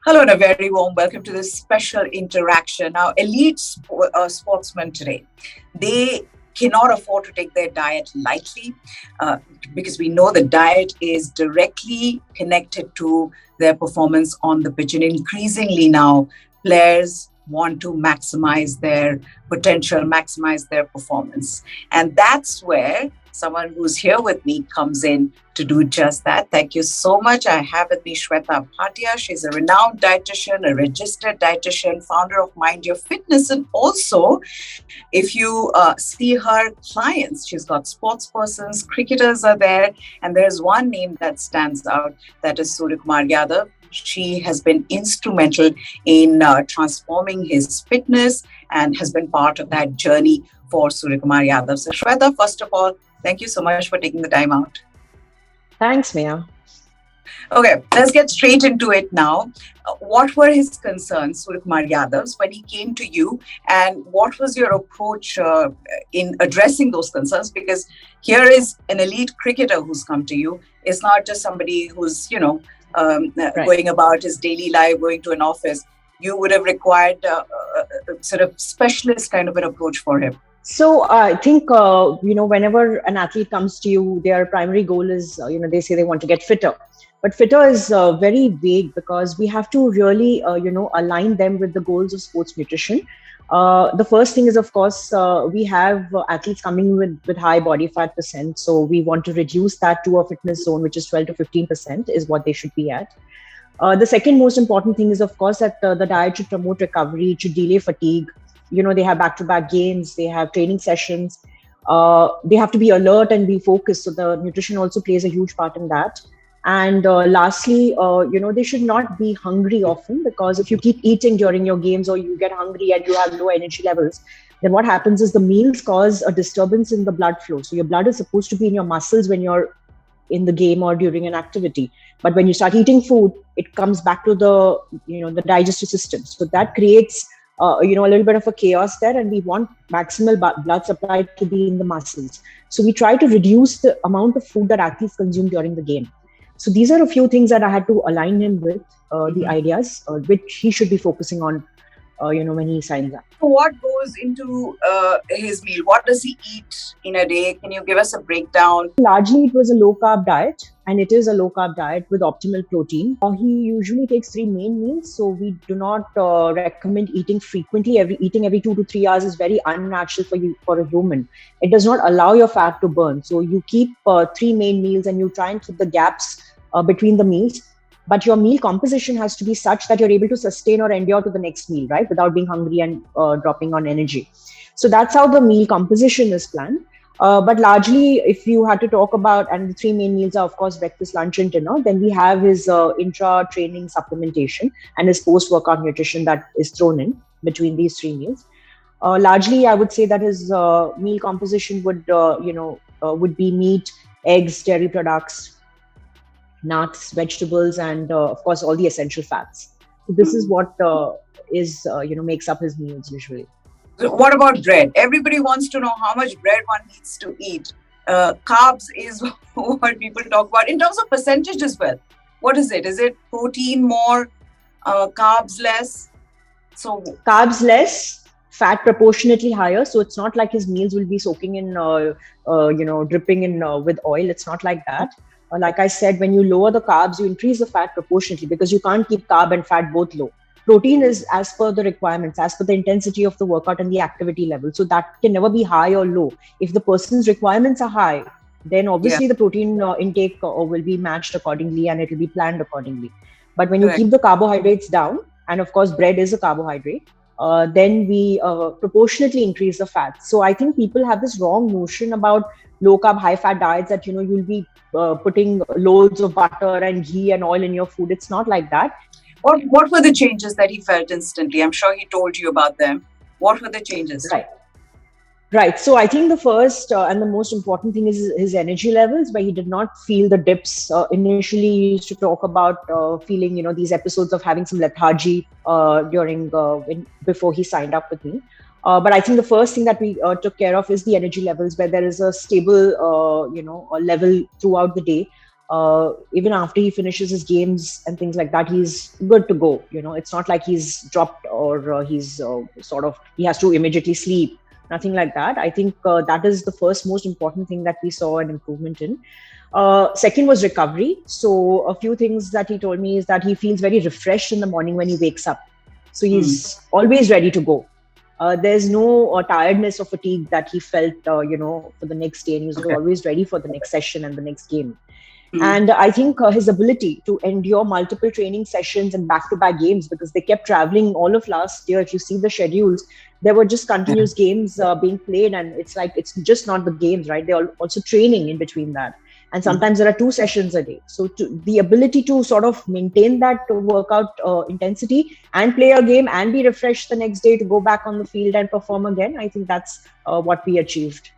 Hello and a very warm welcome to this special interaction. Now, elite sportsmen today, they cannot afford to take their diet lightly because we know the diet is directly connected to their performance on the pitch. And increasingly now, players want to maximize their potential, maximize their performance. And that's where someone who's here with me comes in to do just that. Thank you so much. I have with me Shweta Bhatia. She's a renowned dietitian, a registered dietitian, founder of Mind Your Fitness. And also, if you see her clients, she's got sports persons, cricketers are there. And there's one name that stands out, that is Suryakumar Yadav. She has been instrumental in transforming his fitness and has been part of that journey for Suryakumar Yadav. So Shweta, first of all, thank you so much for taking the time out. Thanks, Mia. Okay, let's get straight into it now. What were his concerns, Suryakumar Yadav's, when he came to you, and what was your approach in addressing those concerns? Because here is an elite cricketer who's come to you. It's not just somebody who's, going about his daily life, going to an office. You would have required a sort of specialist kind of an approach for him. So I think, whenever an athlete comes to you, their primary goal is, they say they want to get fitter. But fitter is very vague because we have to really, align them with the goals of sports nutrition. The first thing is, of course, we have athletes coming with high body fat percent. So we want to reduce that to a fitness zone, which is 12 to 15% is what they should be at. The second most important thing is, of course, that the diet should promote recovery, it should delay fatigue. They have back-to-back games, they have training sessions, they have to be alert and be focused. So the nutrition also plays a huge part in that. And lastly, they should not be hungry often, because if you keep eating during your games or you get hungry and you have low energy levels, then what happens is the meals cause a disturbance in the blood flow. So your blood is supposed to be in your muscles when you're in the game or during an activity. But when you start eating food, it comes back to the digestive system. So that creates a little bit of a chaos there, and we want maximal blood supply to be in the muscles. So we try to reduce the amount of food that athletes consume during the game. So these are a few things that I had to align him with, the ideas, which he should be focusing on, when he signs up. What goes into his meal? What does he eat in a day? Can you give us a breakdown? Largely, it was a low-carb diet, and it is a low-carb diet with optimal protein. He usually takes 3 main meals, so we do not recommend eating frequently. Eating every 2 to 3 hours is very unnatural for a human. It does not allow your fat to burn. So you keep 3 main meals, and you try and keep the gaps between the meals. But your meal composition has to be such that you're able to sustain or endure to the next meal, right? Without being hungry and dropping on energy. So that's how the meal composition is planned. But largely, if you had to talk about, and the 3 main meals are, of course, breakfast, lunch, and dinner, then we have his intra-training supplementation and his post-workout nutrition that is thrown in between these 3 meals. Largely, I would say that his meal composition would be meat, eggs, dairy products, nuts, vegetables, and of course all the essential fats. So this is what makes up his meals usually. So what about bread? Everybody wants to know how much bread one needs to eat. Carbs is what people talk about in terms of percentage as well. What is it? Is it protein more, carbs less? So carbs less, fat proportionately higher. So it's not like his meals will be soaking in, dripping in with oil. It's not like that. Like I said, when you lower the carbs, you increase the fat proportionately, because you can't keep carb and fat both low. Protein is as per the requirements, as per the intensity of the workout and the activity level. So that can never be high or low. If the person's requirements are high, then obviously the protein intake will be matched accordingly, and it will be planned accordingly. But when you keep the carbohydrates down, and of course bread is a carbohydrate, then we proportionately increase the fat. So I think people have this wrong notion about low carb, high fat diets that, you'll be putting loads of butter and ghee and oil in your food. It's not like that. What were the changes that he felt instantly? I'm sure he told you about them. What were the changes? Right. So I think the first and the most important thing is his energy levels, where he did not feel the dips. Initially, he used to talk about feeling, these episodes of having some lethargy before he signed up with me. But I think the first thing that we took care of is the energy levels, where there is a stable, level throughout the day. even after he finishes his games and things like that, he's good to go. It's not like he's dropped or he's he has to immediately sleep. Nothing like that. I think that is the first most important thing that we saw an improvement in. Second was recovery. So a few things that he told me is that he feels very refreshed in the morning when he wakes up. So he's always ready to go. There's no tiredness or fatigue that he felt, for the next day. And he was always ready for the next session and the next game. And I think his ability to endure multiple training sessions and back-to-back games, because they kept traveling all of last year. If you see the schedules, there were just continuous games being played. And it's like, it's just not the games, right? They're also training in between that. And sometimes there are 2 sessions a day. So the ability to sort of maintain that workout intensity and play a game and be refreshed the next day to go back on the field and perform again, I think that's what we achieved.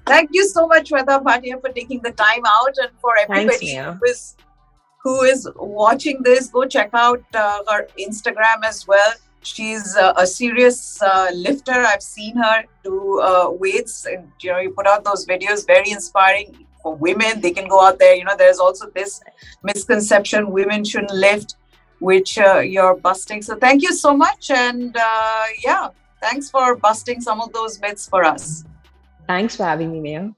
Thank you so much, Shweta Bhatia, for taking the time out, and for everybody who is watching this, go check out her Instagram as well. She's a serious lifter. I've seen her do weights, and you put out those videos, very inspiring for women. They can go out there. There's also this misconception women shouldn't lift, which you're busting. So thank you so much, and thanks for busting some of those myths for us. Thanks for having me, Mia.